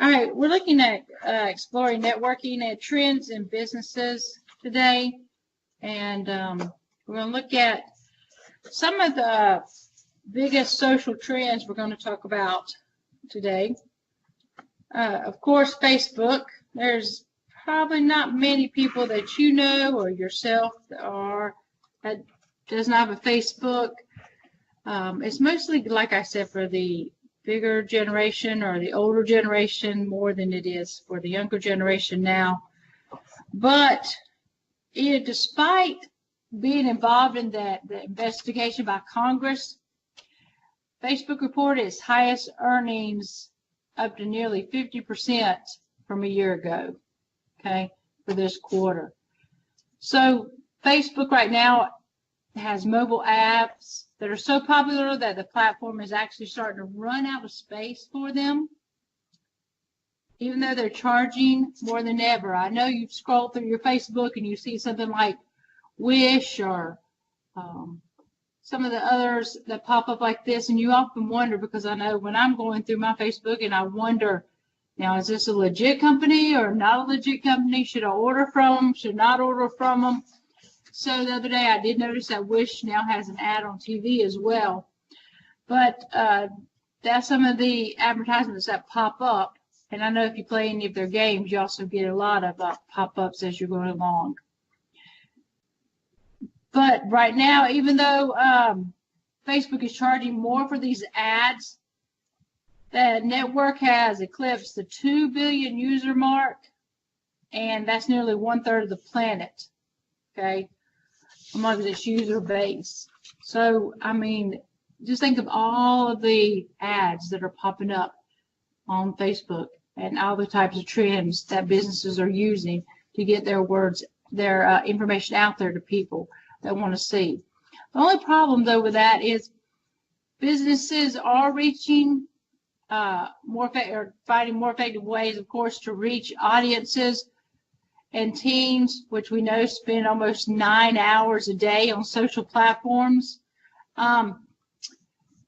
All right, we're looking at exploring networking and trends in businesses today, and we're going to look at some of the biggest social trends we're going to talk about today. Of course, Facebook. There's probably not many people that you know or yourself that does not have a Facebook. It's mostly, like I said, for the bigger generation or the older generation more than it is for the younger generation now. But despite being involved in the investigation by Congress, Facebook reported its highest earnings up to nearly 50% from a year ago, okay, for this quarter. So Facebook right now has mobile apps that are so popular that the platform is actually starting to run out of space for them, even though they're charging more than ever. I know you scroll through your Facebook and you see something like Wish or some of the others that pop up like this, and you often wonder, because I know when I'm going through my Facebook and I wonder, now, is this a legit company or not a legit company? Should I order from them? Should I not order from them? So the other day I did notice that Wish now has an ad on TV as well. But that's some of the advertisements that pop up. And I know if you play any of their games, you also get a lot of pop-ups as you're going along. But right now, even though Facebook is charging more for these ads, the network has eclipsed the 2 billion user mark, and that's nearly 1/3 of the planet, okay, among its user base. So, I mean, just think of all of the ads that are popping up on Facebook and all the types of trends that businesses are using to get their information out there to people that want to see. The only problem, though, with that is businesses are reaching finding more effective ways, of course, to reach audiences and teens, which we know spend almost 9 hours a day on social platforms. And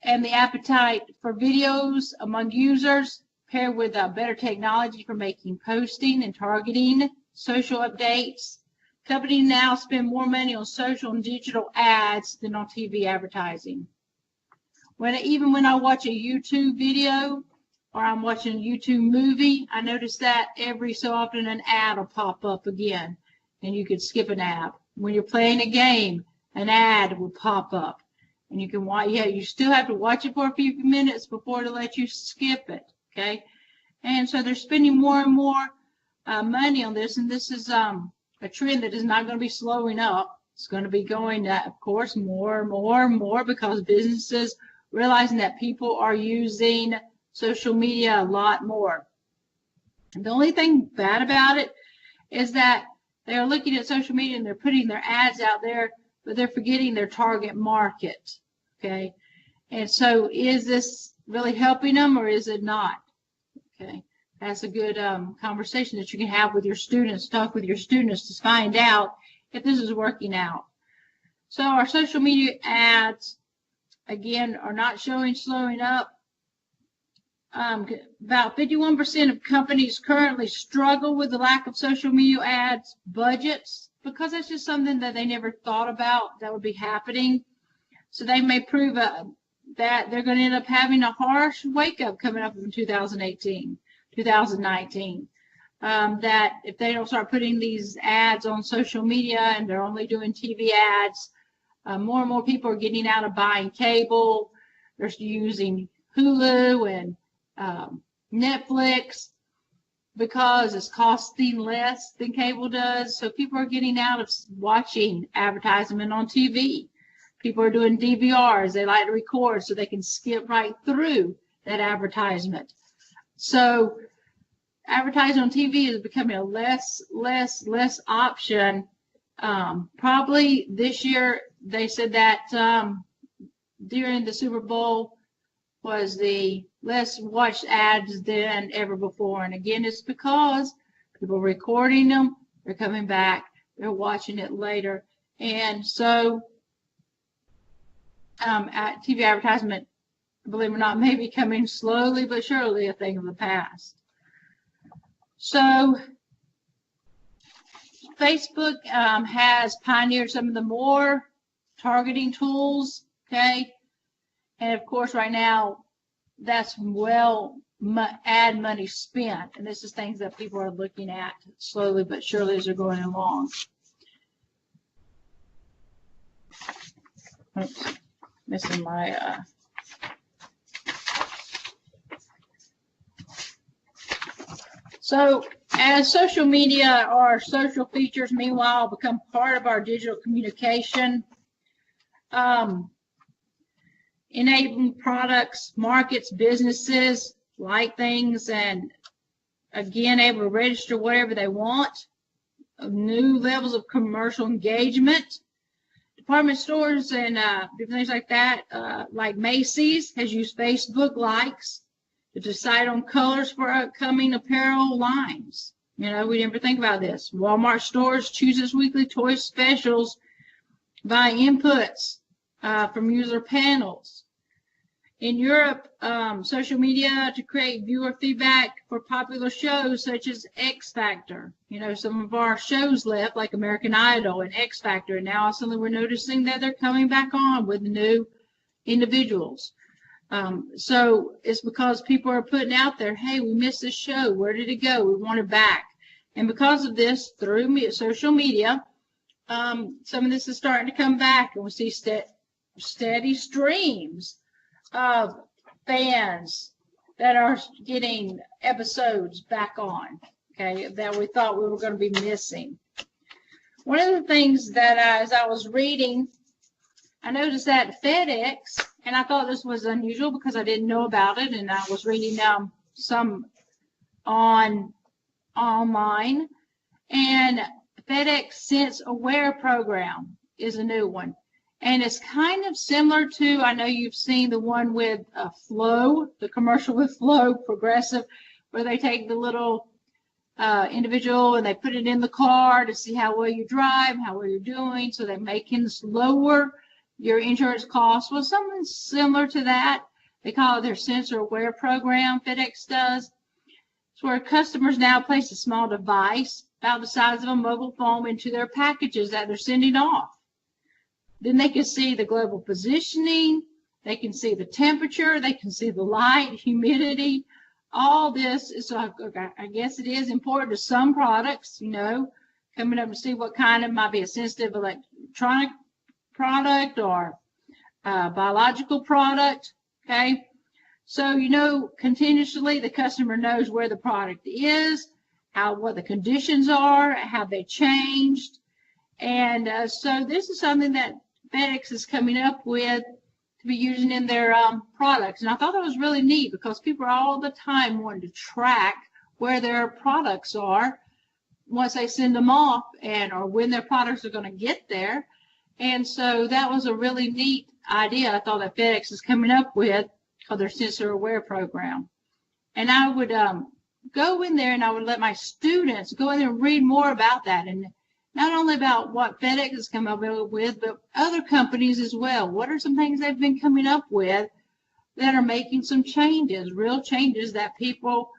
the appetite for videos among users, paired with better technology for making posting and targeting social updates. Companies now spend more money on social and digital ads than on TV advertising. Even when I watch a YouTube video or I'm watching a YouTube movie, I notice that every so often an ad will pop up again, and you could skip an ad. When you're playing a game, an ad will pop up, and you can watch. Yeah, you still have to watch it for a few minutes before to let you skip it. Okay, and so they're spending more and more money on this, and this is a trend that is not going to be slowing up. It's going to be going, of course, more and more and more, because businesses realizing that people are using social media a lot more. The only thing bad about it is that they are looking at social media and they're putting their ads out there, but they're forgetting their target market. Okay, and so is this really helping them or is it not? Okay, that's a good conversation that you can have with your students. Talk with your students to find out if this is working out. So our social media ads, again, are not slowing up. About 51% of companies currently struggle with the lack of social media ads budgets, because that's just something that they never thought about that would be happening. So they may prove that they're going to end up having a harsh wake-up coming up in 2019. That if they don't start putting these ads on social media and they're only doing TV ads, more and more people are getting out of buying cable. They're using Hulu and Netflix because it's costing less than cable does. So people are getting out of watching advertisement on TV. People are doing DVRs. They like to record so they can skip right through that advertisement. So advertising on TV is becoming a less option. Probably this year, they said that during the Super Bowl was the less watched ads than ever before. And again, it's because people are recording them, they're coming back, they're watching it later. And so TV advertisement, believe it or not, may be coming slowly but surely a thing of the past. So Facebook has pioneered some of the more targeting tools, okay? And of course, right now, that's ad money spent. And this is things that people are looking at slowly but surely as they're going along. Oops, missing my So as social media or social features, meanwhile, become part of our digital communication, enabling products, markets, businesses like things, and again, able to register whatever they want, new levels of commercial engagement. Department stores and different things like that, like Macy's, has used Facebook likes to decide on colors for upcoming apparel lines. You know, we never think about this. Walmart stores chooses weekly toy specials by inputs from user panels. In Europe, social media to create viewer feedback for popular shows such as X Factor. You know, some of our shows left, like American Idol and X Factor, and now suddenly we're noticing that they're coming back on with new individuals. So it's because people are putting out there, hey, we missed this show. Where did it go? We want it back. And because of this, through social media, some of this is starting to come back, and we see steady streams of fans that are getting episodes back on, okay, that we thought we were going to be missing. One of the things that as I was reading, I noticed that FedEx, and I thought this was unusual because I didn't know about it, and I was reading some online, and FedEx Sense Aware program is a new one. And it's kind of similar to, I know you've seen the one with Flow, the commercial with Flow, Progressive, where they take the little individual and they put it in the car to see how well you drive, how well you're doing, so they make it lower your insurance costs. Well, something similar to that. They call it their Sensor Aware program, FedEx does. It's where customers now place a small device about the size of a mobile phone into their packages that they're sending off. Then they can see the global positioning, they can see the temperature, they can see the light, humidity. All this is, I guess it is important to some products, you know, coming up to see what kind of might be a sensitive electronic product or biological product, okay? So, you know, continuously the customer knows where the product is, what the conditions are, how they changed. And so this is something that FedEx is coming up with to be using in their products. And I thought that was really neat because people are all the time wanting to track where their products are once they send them off, and or when their products are going to get there. And so that was a really neat idea I thought that FedEx is coming up with, called their Sensor Aware program. And I would go in there and I would let my students go in there and read more about that, and not only about what FedEx has come up with, but other companies as well. What are some things they've been coming up with that are making some changes, real changes that people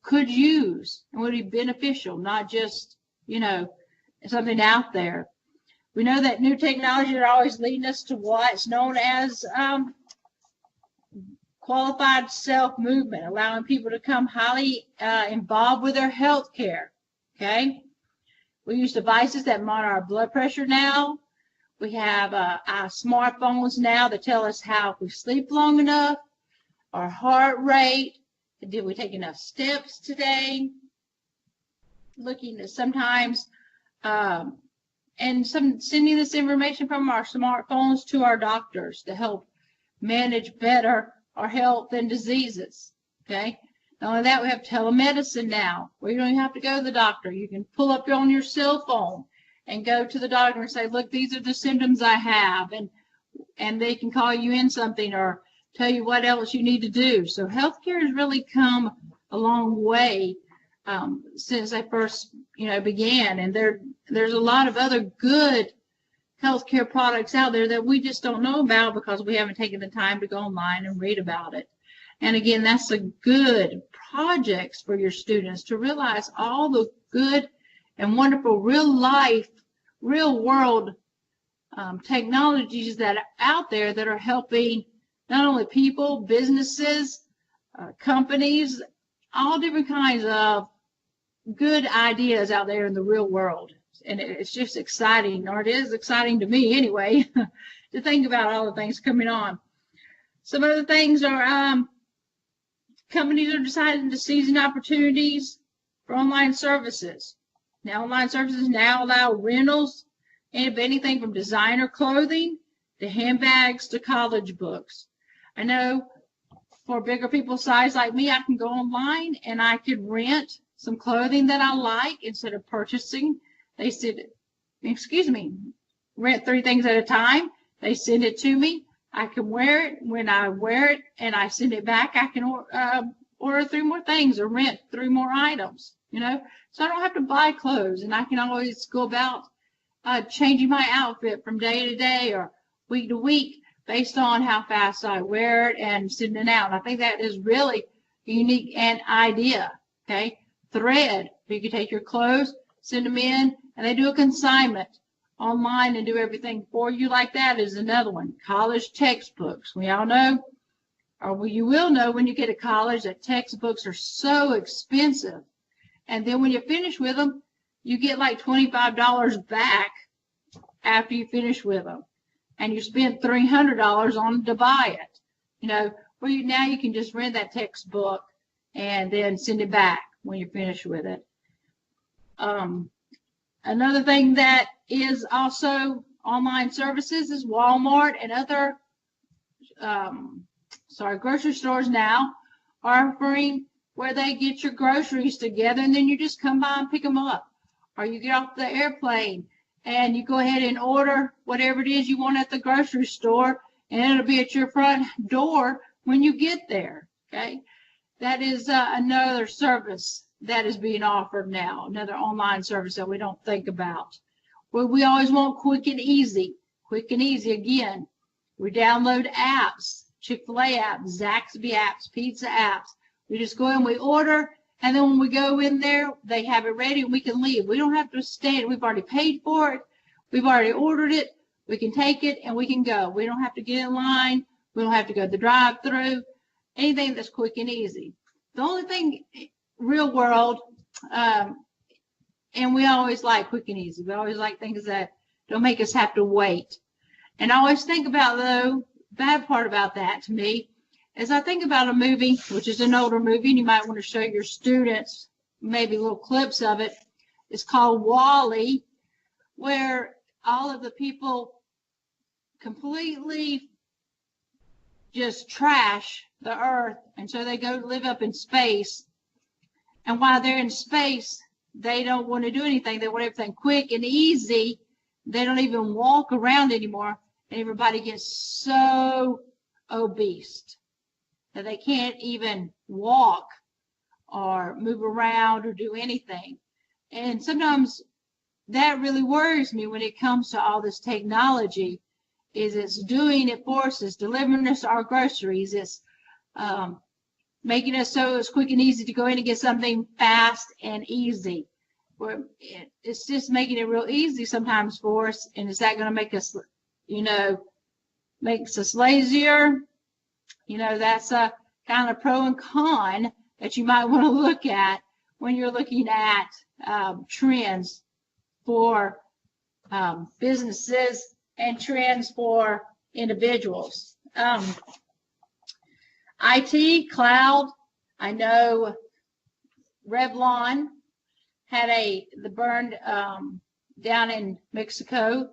could use and would be beneficial, not just, you know, something out there. We know that new technologies are always leading us to what's known as qualified self-movement, allowing people to become highly involved with their health care, okay? We use devices that monitor our blood pressure now. We have our smartphones now that tell us how if we sleep long enough, our heart rate, did we take enough steps today? Looking at sometimes, and sending this information from our smartphones to our doctors to help manage better our health and diseases, okay? Not only that, we have telemedicine now, where you don't even have to go to the doctor. You can pull up on your cell phone and go to the doctor and say, look, these are the symptoms I have, and they can call you in something or tell you what else you need to do. So healthcare has really come a long way since they first, you know, began, and there's a lot of other good healthcare products out there that we just don't know about because we haven't taken the time to go online and read about it. And again, that's a good projects for your students to realize all the good and wonderful real life, real world technologies that are out there that are helping not only people, businesses, companies, all different kinds of good ideas out there in the real world. And it's just exciting, or it is exciting to me anyway, to think about all the things coming on. Some other things are companies are deciding to seize opportunities for online services. Now, online services now allow rentals of anything from designer clothing to handbags to college books. I know for bigger people size like me, I can go online and I could rent some clothing that I like instead of purchasing. They said, rent 3 things at a time. They send it to me. I can wear it. When I wear it and I send it back, I can order 3 more things or rent 3 more items, you know. So I don't have to buy clothes, and I can always go about changing my outfit from day to day or week to week based on how fast I wear it and sending it out. And I think that is really unique and idea, okay? Thread. You can take your clothes, send them in, and they do a consignment online and do everything for you like that is another one. College textbooks. We all know, or you will know when you get to college, that textbooks are so expensive. And then when you finish with them, you get like $25 back after you finish with them. And you spend $300 on to buy it. You know, where now you can just rent that textbook and then send it back when you're finished with it. Another thing that is also online services is Walmart and other grocery stores now are offering where they get your groceries together and then you just come by and pick them up. Or you get off the airplane and you go ahead and order whatever it is you want at the grocery store, and it'll be at your front door when you get there, okay? That is another service that is being offered now, another online service that we don't think about. Well, we always want quick and easy. Quick and easy, again. We download apps, Chick-fil-A apps, Zaxby apps, pizza apps. We just go in, we order, and then when we go in there, they have it ready and we can leave. We don't have to stand. We've already paid for it. We've already ordered it. We can take it and we can go. We don't have to get in line. We don't have to go to the drive-through. Anything that's quick and easy. The only thing, real world, and we always like quick and easy. We always like things that don't make us have to wait. And I always think about, though, bad part about that to me, as I think about a movie, which is an older movie, and you might want to show your students maybe little clips of it. It's called WALL-E, where all of the people completely just trash the earth, and so they go live up in space. And while they're in space, they don't want to do anything. They want everything quick and easy. They don't even walk around anymore, and everybody gets so obese that they can't even walk or move around or do anything. And sometimes that really worries me when it comes to all this technology, is it's doing it for us, it's delivering us our groceries, it's making us so it's quick and easy to go in and get something fast and easy. It's just making it real easy sometimes for us, and is that going to make us, makes us lazier? That's a kind of pro and con that you might want to look at when you're looking at trends for businesses and trends for individuals. IT, cloud, I know Revlon had the burned down in Mexico.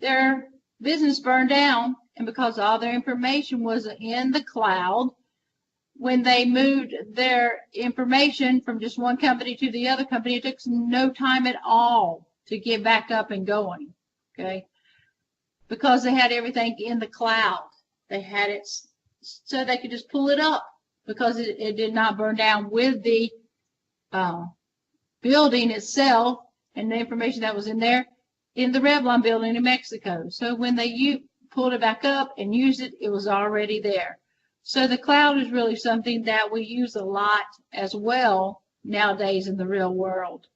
Their business burned down, and because all their information was in the cloud, when they moved their information from just one company to the other company, it took no time at all to get back up and going, okay? Because they had everything in the cloud. They had it so they could just pull it up because it did not burn down with the building itself and the information that was in there in the Revlon building in Mexico. So when they pulled it back up and used it, it was already there. So the cloud is really something that we use a lot as well nowadays in the real world.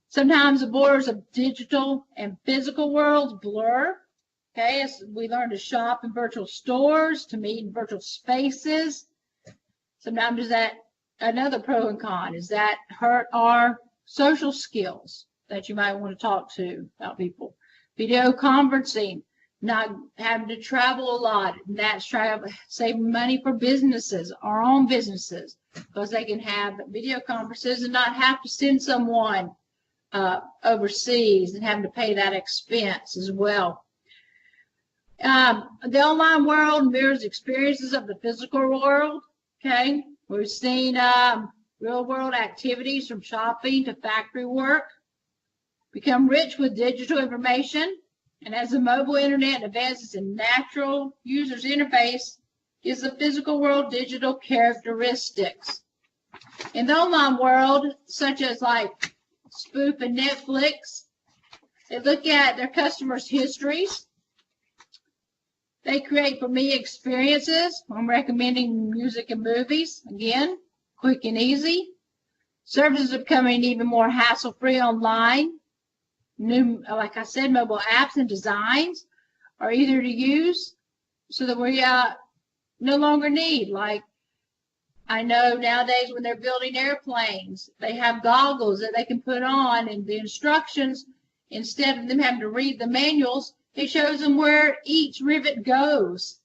Sometimes the borders of digital and physical worlds blur. Okay, as we learn to shop in virtual stores, to meet in virtual spaces. Sometimes is that another pro and con? Does that hurt our social skills that you might want to talk to about people? Video conferencing, not having to travel a lot, and that's saving money for businesses, our own businesses, because they can have video conferences and not have to send someone overseas and having to pay that expense as well. The online world mirrors experiences of the physical world. Okay, we've seen real world activities from shopping to factory work become rich with digital information, and as the mobile internet advances in natural user's interface, gives the physical world digital characteristics. In the online world, such as like Spoof and Netflix, they look at their customers' histories. They create for me experiences. I'm recommending music and movies. Again, quick and easy. Services are becoming even more hassle-free online. New, like I said, mobile apps and designs are easier to use so that we no longer need, like I know nowadays when they're building airplanes, they have goggles that they can put on, and the instructions, instead of them having to read the manuals, it shows them where each rivet goes,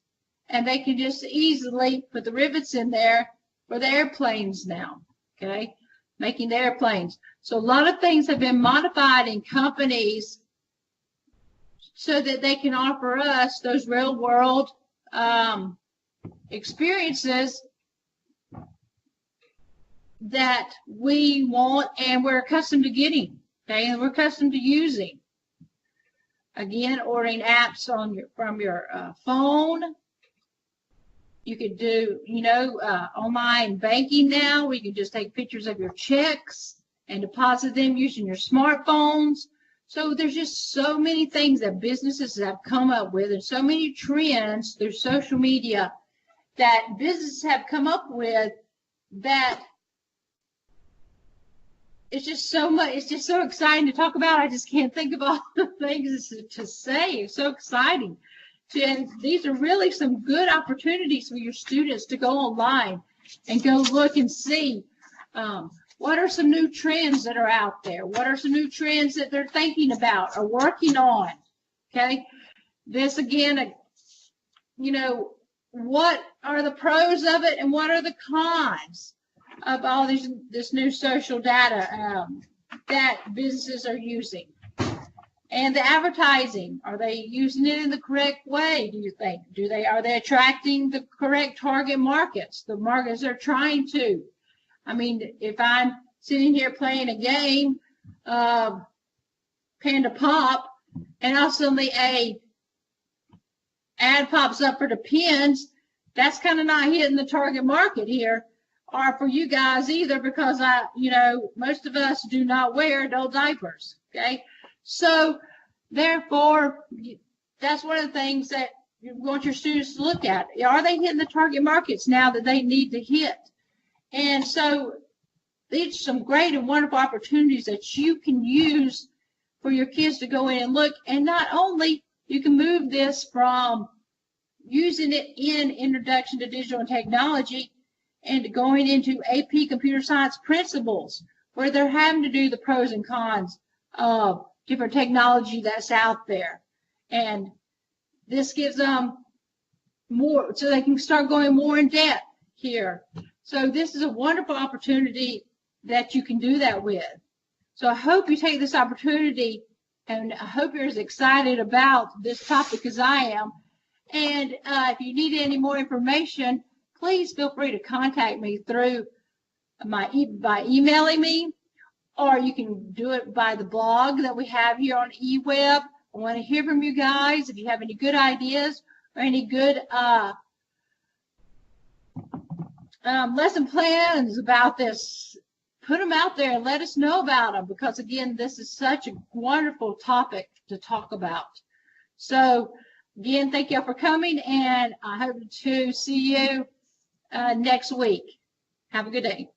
and they can just easily put the rivets in there for the airplanes now, okay, making the airplanes. So a lot of things have been modified in companies so that they can offer us those real world experiences that we want and we're accustomed to getting, okay, and we're accustomed to using. Again, ordering apps from your phone. You could do, online banking now. We can just take pictures of your checks and deposit them using your smartphones. So there's just so many things that businesses have come up with, and so many trends through social media that businesses have come up with that it's just so much. It's just so exciting to talk about. I just can't think of all the things to say. It's so exciting. And these are really some good opportunities for your students to go online and go look and see what are some new trends that are out there. What are some new trends that they're thinking about or working on? Okay. This again, what are the pros of it and what are the cons of all this new social data that businesses are using? And the advertising, are they using it in the correct way, do you think? Are they attracting the correct target markets, the markets they're trying to? I mean, if I'm sitting here playing a game, Panda Pop, and all suddenly a ad pops up for the pins, that's kind of not hitting the target market here, or for you guys either, because most of us do not wear adult diapers, okay? So therefore, that's one of the things that you want your students to look at. Are they hitting the target markets now that they need to hit? And so these are some great and wonderful opportunities that you can use for your kids to go in and look. And not only you can move this from using it in Introduction to Digital and Technology and going into AP Computer Science Principles, where they're having to do the pros and cons of different technology that's out there. And this gives them more, so they can start going more in depth here. So this is a wonderful opportunity that you can do that with. So I hope you take this opportunity, and I hope you're as excited about this topic as I am. And if you need any more information, please feel free to contact me through by emailing me, or you can do it by the blog that we have here on eWeb. I want to hear from you guys. If you have any good ideas or any good lesson plans about this, put them out there and let us know about them, because again, this is such a wonderful topic to talk about. So Again, thank y'all for coming, and I hope to see you next week. Have a good day.